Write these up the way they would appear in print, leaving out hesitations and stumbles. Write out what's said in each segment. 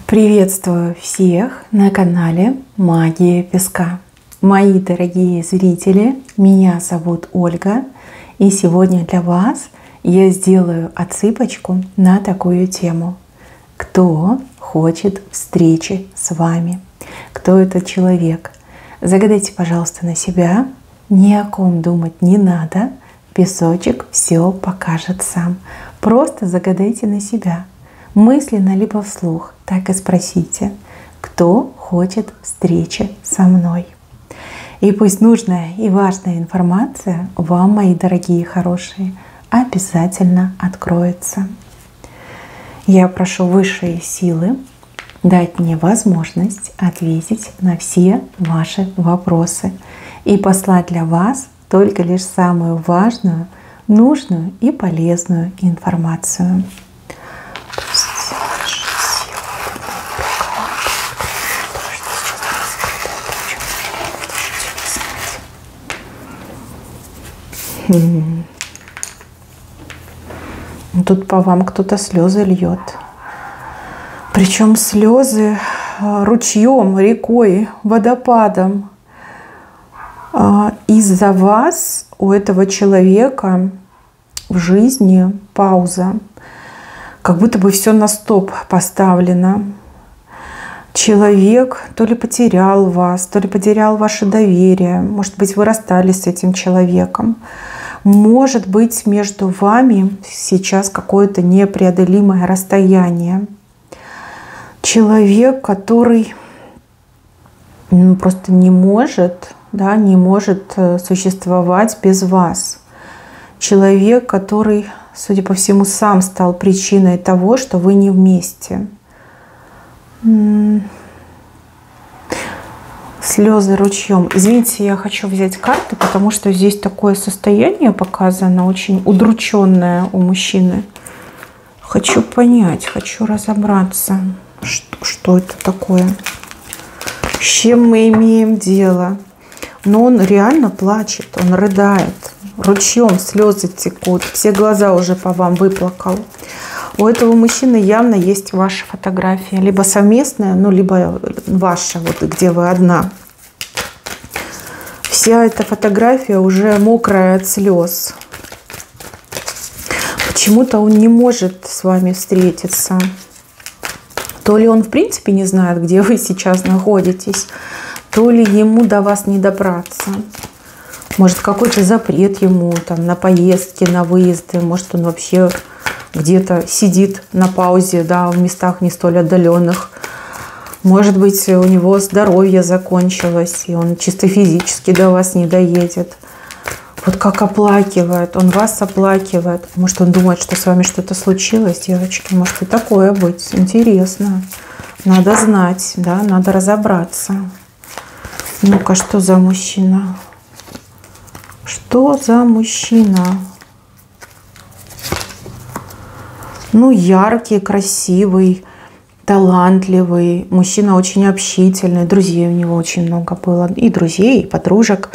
Приветствую всех на канале Магия Песка. Мои дорогие зрители, меня зовут Ольга, и сегодня для вас я сделаю отсыпочку на такую тему. Кто хочет встречи с вами? Кто этот человек? Загадайте, пожалуйста, на себя. Ни о ком думать не надо. Песочек все покажет сам. Просто загадайте на себя. Мысленно либо вслух, так и спросите, кто хочет встречи со мной. И пусть нужная и важная информация вам, мои дорогие хорошие, обязательно откроется. Я прошу высшие силы дать мне возможность ответить на все ваши вопросы и послать для вас только лишь самую важную, нужную и полезную информацию. Тут по вам кто-то слезы льет. Причем слезы ручьем, рекой, водопадом. Из-за вас у этого человека в жизни пауза. Как будто бы все на стоп поставлено. Человек то ли потерял вас, то ли потерял ваше доверие. Может быть, вы расстались с этим человеком. Может быть, между вами сейчас какое-то непреодолимое расстояние. Человек, который просто не может существовать без вас. Человек, который, судя по всему, сам стал причиной того, что вы не вместе. Слезы ручьем. Извините, я хочу взять карту, потому что здесь такое состояние показано, очень удрученное у мужчины. Хочу понять, хочу разобраться, что это такое, с чем мы имеем дело. Но он реально плачет, он рыдает, ручьем слезы текут, все глаза уже по вам выплакал. У этого мужчины явно есть ваша фотография, либо совместная, либо ваша, вот где вы одна. Вся эта фотография уже мокрая от слез. Почему-то он не может с вами встретиться. То ли он в принципе не знает, где вы сейчас находитесь, то ли ему до вас не добраться. Может, какой-то запрет ему там на поездки, на выезды, может, он вообще где-то сидит на паузе, в местах не столь отдаленных. Может быть, у него здоровье закончилось, и он чисто физически до вас не доедет. Вот как оплакивает, он вас оплакивает. Может, он думает, что с вами что-то случилось, девочки. Может и такое быть. Интересно. Надо знать, надо разобраться. Ну-ка, что за мужчина? Что за мужчина? Яркий, красивый, талантливый. Мужчина очень общительный. Друзей у него очень много было. И друзей, и подружек.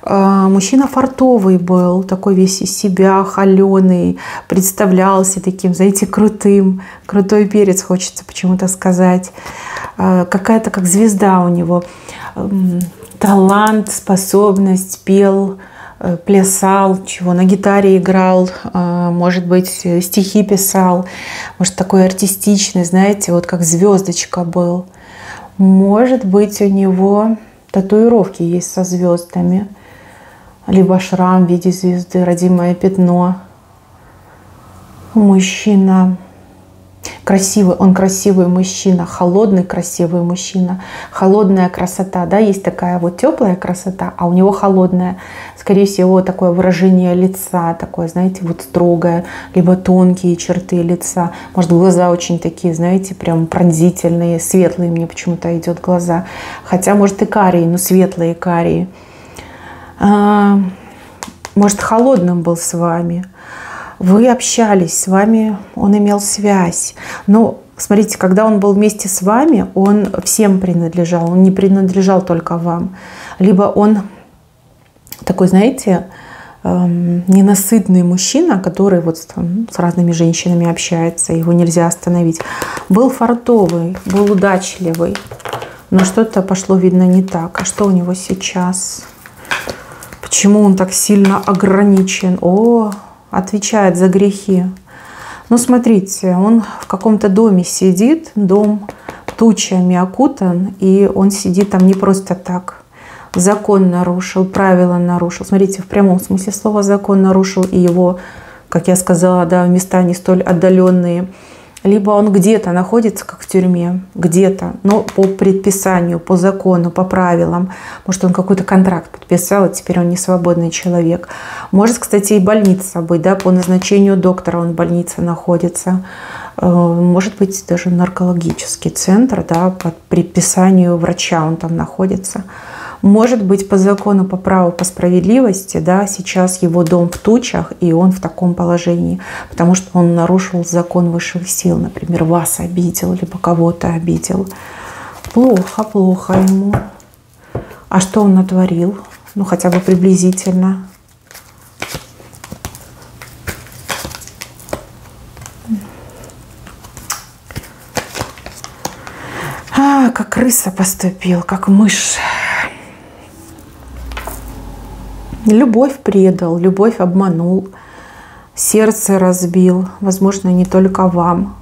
Мужчина фартовый был. Такой весь из себя, холеный. Представлялся таким, знаете, крутым. Крутой перец, хочется почему-то сказать. Какая-то как звезда у него. Талант, способность, пел, плясал, на гитаре играл, может быть, стихи писал, может, такой артистичный, знаете, вот как звездочка был. Может быть, у него татуировки есть со звездами, либо шрам в виде звезды, родимое пятно. Мужчина красивый, он красивый мужчина, холодный красивый мужчина, холодная красота, есть такая вот теплая красота, а у него холодная, скорее всего, такое выражение лица, такое, знаете, вот строгое, либо тонкие черты лица, может, глаза очень такие, знаете, прям пронзительные, светлые, мне почему-то идет глаза, хотя, может, и карие, но светлые карие, может, холодным был с вами. Вы общались с вами, он имел связь. Но смотрите, когда он был вместе с вами, он всем принадлежал, он не принадлежал только вам. Либо он такой, знаете, ненасытный мужчина, который вот там с разными женщинами общается, его нельзя остановить. Был фартовый, был удачливый, но что-то пошло, видно, не так. А что у него сейчас? Почему он так сильно ограничен? О, отвечает за грехи. Ну, смотрите, он в каком-то доме сидит, дом тучами окутан, и он сидит там не просто так. Закон нарушил, правила нарушил. Смотрите, в прямом смысле слова закон нарушил, и его, как я сказала, да, в места не столь отдаленные. Либо он где-то находится, как в тюрьме, где-то, но по предписанию, по закону, по правилам. Может, он какой-то контракт подписал, и теперь он не свободный человек. Может, кстати, и больница быть, да, по назначению доктора он в больнице находится. Может быть, даже наркологический центр, да, по предписанию врача он там находится. Может быть, по закону, по праву, по справедливости, да, сейчас его дом в тучах, и он в таком положении, потому что он нарушил закон высших сил, например, вас обидел, либо кого-то обидел. Плохо, плохо ему. А что он натворил? Ну, хотя бы приблизительно. Как крыса поступил, как мышь. Любовь предал, любовь обманул, сердце разбил, возможно, не только вам.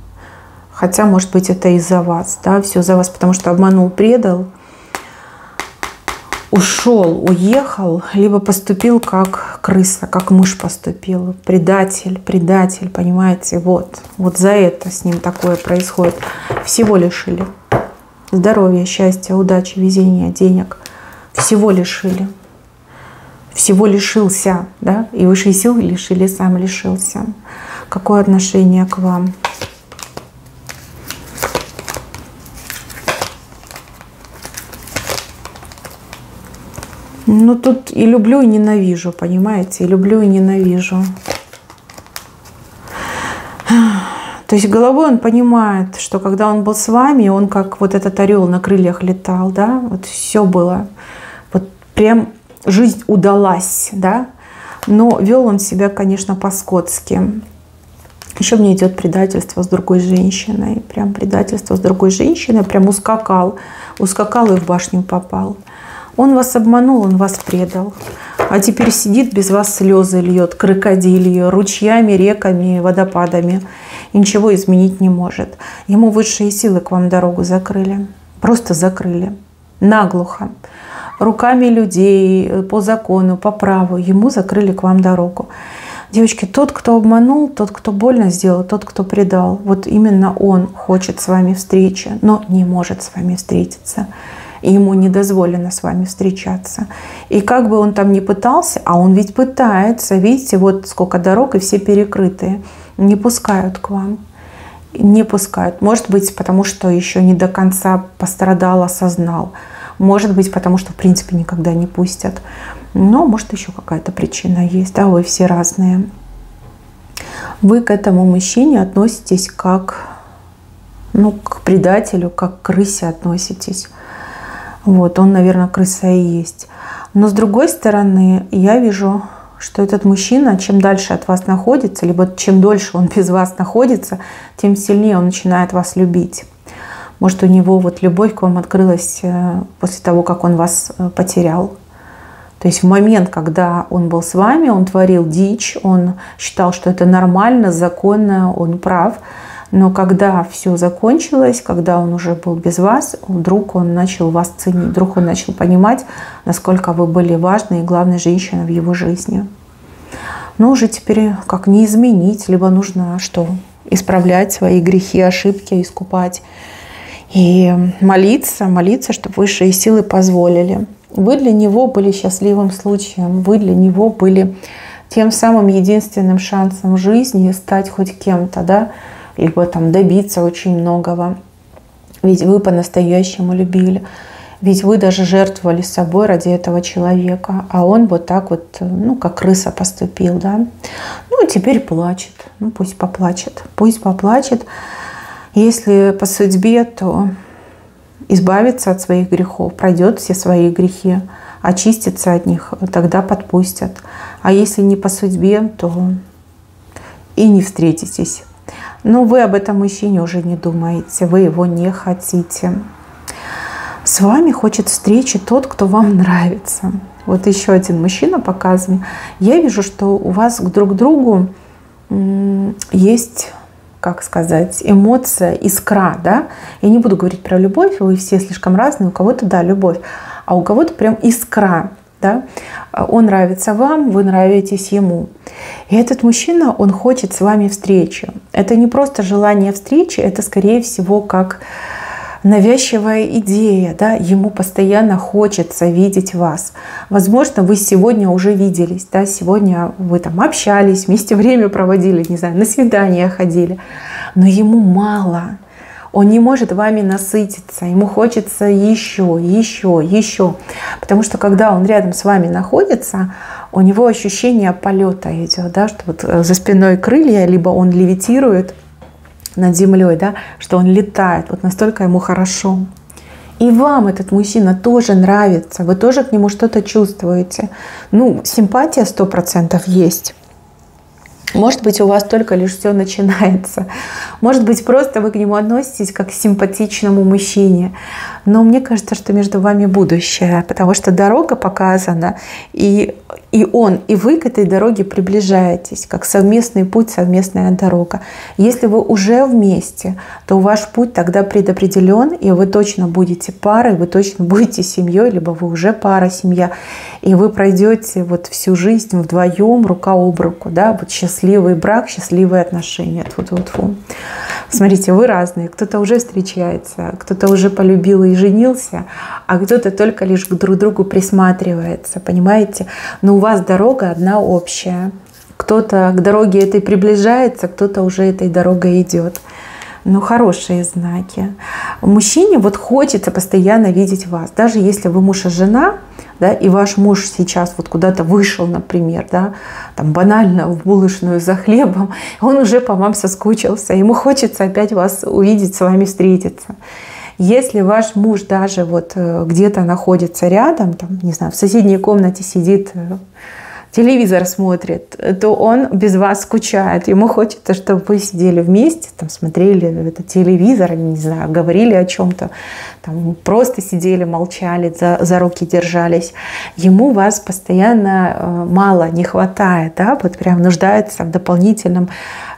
Хотя, может быть, это из-за вас, да, все за вас, потому что обманул, предал, ушел, уехал, либо поступил как крыса, как мышь поступил, предатель, предатель, понимаете, вот за это с ним такое происходит. Всего лишили. Здоровья, счастья, удачи, везения, денег. Всего лишили. Всего лишился, да, и высшие силы лишили, сам лишился. Какое отношение к вам? Ну, тут и люблю, и ненавижу, понимаете, и люблю, и ненавижу. То есть головой он понимает, что когда он был с вами, он как вот этот орел на крыльях летал, да, вот все было, вот прям жизнь удалась, да, но вел он себя, конечно, по-скотски. Еще мне идет предательство с другой женщиной, прям предательство с другой женщиной, прям ускакал и в башню попал. Он вас обманул, он вас предал, а теперь сидит, без вас слезы льет, крокодилье, ручьями, реками, водопадами, и ничего изменить не может. Ему высшие силы к вам дорогу закрыли, просто закрыли, наглухо. Руками людей, по закону, по праву, ему закрыли к вам дорогу. Девочки, тот, кто обманул, тот, кто больно сделал, тот, кто предал, вот именно он хочет с вами встречи, но не может с вами встретиться. И ему не дозволено с вами встречаться. И как бы он там ни пытался, а он ведь пытается, видите, вот сколько дорог, и все перекрытые, не пускают к вам. Не пускают. Может быть, потому что еще не до конца пострадал, осознал. Может быть, потому что, в принципе, никогда не пустят. Но, может, еще какая-то причина есть. Да, вы все разные. Вы к этому мужчине относитесь как, ну, к предателю, как к крысе относитесь. Вот, он, наверное, крыса и есть. Но, с другой стороны, я вижу, что этот мужчина, чем дальше от вас находится, либо чем дольше он без вас находится, тем сильнее он начинает вас любить. Может, у него вот любовь к вам открылась после того, как он вас потерял. То есть в момент, когда он был с вами, он творил дичь, он считал, что это нормально, законно, он прав. Но когда все закончилось, когда он уже был без вас, вдруг он начал вас ценить, вдруг он начал понимать, насколько вы были важной и главной женщиной в его жизни. Но уже теперь как не изменить, либо нужно что? Исправлять свои грехи, ошибки, искупать. И молиться, чтобы высшие силы позволили. Вы для него были счастливым случаем, вы для него были тем самым единственным шансом в жизни стать хоть кем-то, да, либо там добиться очень многого. Ведь вы по-настоящему любили, ведь вы даже жертвовали собой ради этого человека, а он вот так вот, ну, как крыса поступил, да. Ну, теперь плачет, ну, пусть поплачет, пусть поплачет. Если по судьбе, то избавиться от своих грехов, пройдет все свои грехи, очиститься от них, тогда подпустят. А если не по судьбе, то и не встретитесь. Но вы об этом мужчине уже не думаете, вы его не хотите. С вами хочет встречи тот, кто вам нравится. Вот еще один мужчина показан. Я вижу, что у вас друг к другу есть, как сказать, эмоция, искра, да? Я не буду говорить про любовь, вы все слишком разные, у кого-то, да, любовь, а у кого-то прям искра, да? Он нравится вам, вы нравитесь ему. И этот мужчина, он хочет с вами встречи. Это не просто желание встречи, это, скорее всего, как навязчивая идея, да? Ему постоянно хочется видеть вас. Возможно, вы сегодня уже виделись, да? Сегодня вы там общались, вместе время проводили, не знаю, на свидания ходили, но ему мало. Он не может вами насытиться, ему хочется еще, еще, еще. Потому что когда он рядом с вами находится, у него ощущение полета идет, да? Что вот за спиной крылья, либо он левитирует над землей, да, что он летает, вот настолько ему хорошо. И вам этот мужчина тоже нравится, вы тоже к нему что-то чувствуете. Ну, симпатия 100% есть. Может быть, у вас только лишь все начинается. Может быть, просто вы к нему относитесь как к симпатичному мужчине. Но мне кажется, что между вами будущее, потому что дорога показана, и он, и вы к этой дороге приближаетесь, как совместный путь, совместная дорога. Если вы уже вместе, то ваш путь тогда предопределен, и вы точно будете парой, вы точно будете семьей, либо вы уже пара, семья, и вы пройдете вот всю жизнь вдвоем, рука об руку, да, вот счастливый брак, счастливые отношения. Тьфу-тьфу-тьфу. Смотрите, вы разные. Кто-то уже встречается, кто-то уже полюбил и женился, а кто-то только лишь к друг другу присматривается, понимаете? Но у вас дорога одна общая. Кто-то к дороге этой приближается, кто-то уже этой дорогой идет. Но хорошие знаки. Мужчине вот хочется постоянно видеть вас. Даже если вы муж и жена, да, и ваш муж сейчас вот куда-то вышел, например, да, там банально в булочную за хлебом, он уже по вам соскучился, ему хочется опять вас увидеть, с вами встретиться. Если ваш муж даже вот где-то находится рядом, там, не знаю, в соседней комнате сидит, телевизор смотрит, то он без вас скучает. Ему хочется, чтобы вы сидели вместе, там, смотрели этот телевизор, не знаю, говорили о чем-то, там, просто сидели, молчали, за руки держались. Ему вас постоянно мало, не хватает, да, вот прям нуждается в дополнительном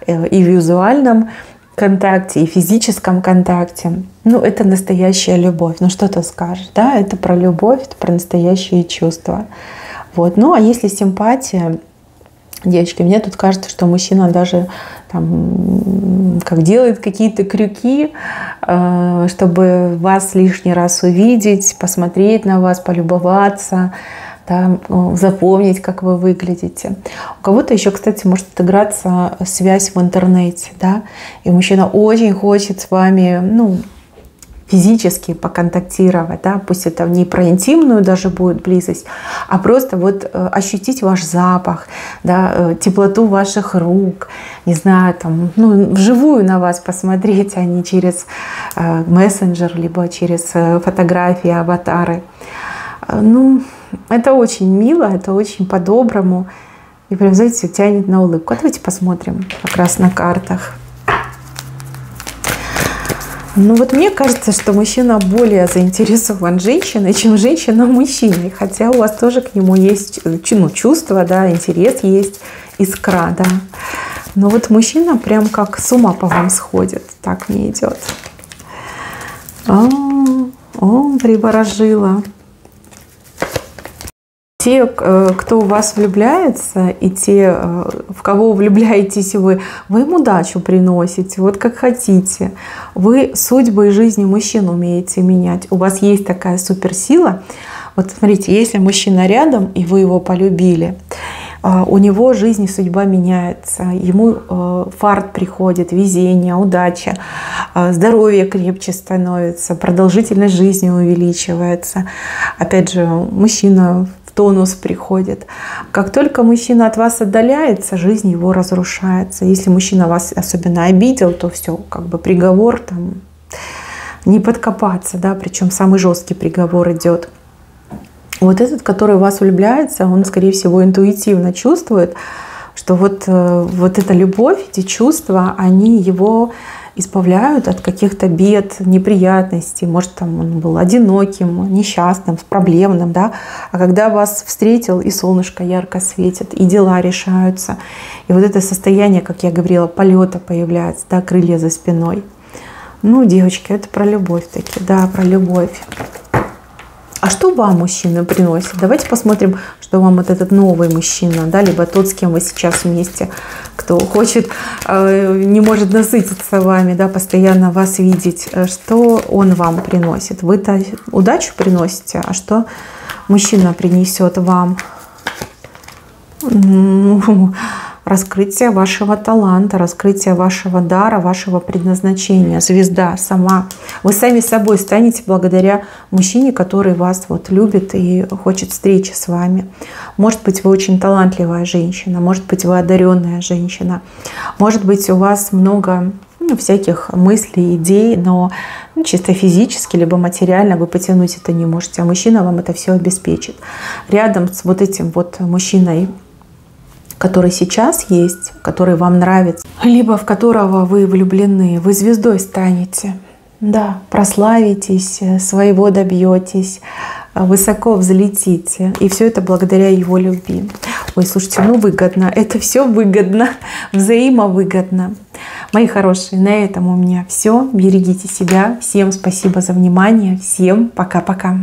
и визуальном контакте, и физическом контакте. Ну, это настоящая любовь. Ну, что ты скажешь, да? Это про любовь, это про настоящие чувства. Вот. Ну, а если симпатия, девочки, мне тут кажется, что мужчина даже там, как делает какие-то крюки, чтобы вас лишний раз увидеть, посмотреть на вас, полюбоваться, да, запомнить, как вы выглядите. У кого-то еще, кстати, может отыграться связь в интернете, да, и мужчина очень хочет с вами, ну, физически поконтактировать, да, пусть это не про интимную даже будет близость, а просто вот ощутить ваш запах, да, теплоту ваших рук, не знаю, там, ну, вживую на вас посмотреть, а не через мессенджер, либо через фотографии, аватары. Ну, это очень мило, это очень по-доброму. И прям, знаете, тянет на улыбку. А давайте посмотрим как раз на картах. Ну вот мне кажется, что мужчина более заинтересован женщиной, чем женщина мужчиной. Хотя у вас тоже к нему есть, ну, чувство, да, интерес есть, искра, да. Но вот мужчина прям как с ума по вам сходит. Так мне идет. О, приворожила. Те, кто в вас влюбляется, и те, в кого влюбляетесь вы им удачу приносите, вот как хотите. Вы судьбы и жизни мужчин умеете менять. У вас есть такая суперсила. Вот смотрите, если мужчина рядом, и вы его полюбили, у него жизнь и судьба меняется. Ему фарт приходит, везение, удача, здоровье крепче становится, продолжительность жизни увеличивается. Опять же, мужчина тонус приходит. Как только мужчина от вас отдаляется, жизнь его разрушается. Если мужчина вас особенно обидел, то все, как бы приговор там не подкопаться, да, причем самый жесткий приговор идет. Вот этот, который в вас влюбляется, он, скорее всего, интуитивно чувствует, что вот эта любовь, эти чувства, они его избавляют от каких-то бед, неприятностей. Может, там он был одиноким, несчастным, проблемным, да. А когда вас встретил, и солнышко ярко светит, и дела решаются, и вот это состояние, как я говорила, полета появляется, да, крылья за спиной. Ну, девочки, это про любовь таки, да, про любовь. А что вам мужчина приносит? Давайте посмотрим, что вам вот этот новый мужчина, да, либо тот, с кем вы сейчас вместе, кто хочет, не может насытиться вами, да, постоянно вас видеть. Что он вам приносит? Вы-то удачу приносите, а что мужчина принесет вам? Раскрытие вашего таланта, раскрытие вашего дара, вашего предназначения. Звезда сама. Вы сами собой станете благодаря мужчине, который вас вот любит и хочет встречи с вами. Может быть, вы очень талантливая женщина, может быть, вы одаренная женщина, может быть, у вас много всяких мыслей, идей, но чисто физически либо материально вы потянуть это не можете, а мужчина вам это все обеспечит. Рядом с вот этим вот мужчиной, который сейчас есть, который вам нравится, либо в которого вы влюблены, вы звездой станете. Да, прославитесь, своего добьетесь, высоко взлетите. И все это благодаря его любви. Ой, слушайте, ну выгодно. Это все выгодно, взаимовыгодно. Мои хорошие, на этом у меня все. Берегите себя. Всем спасибо за внимание. Всем пока-пока.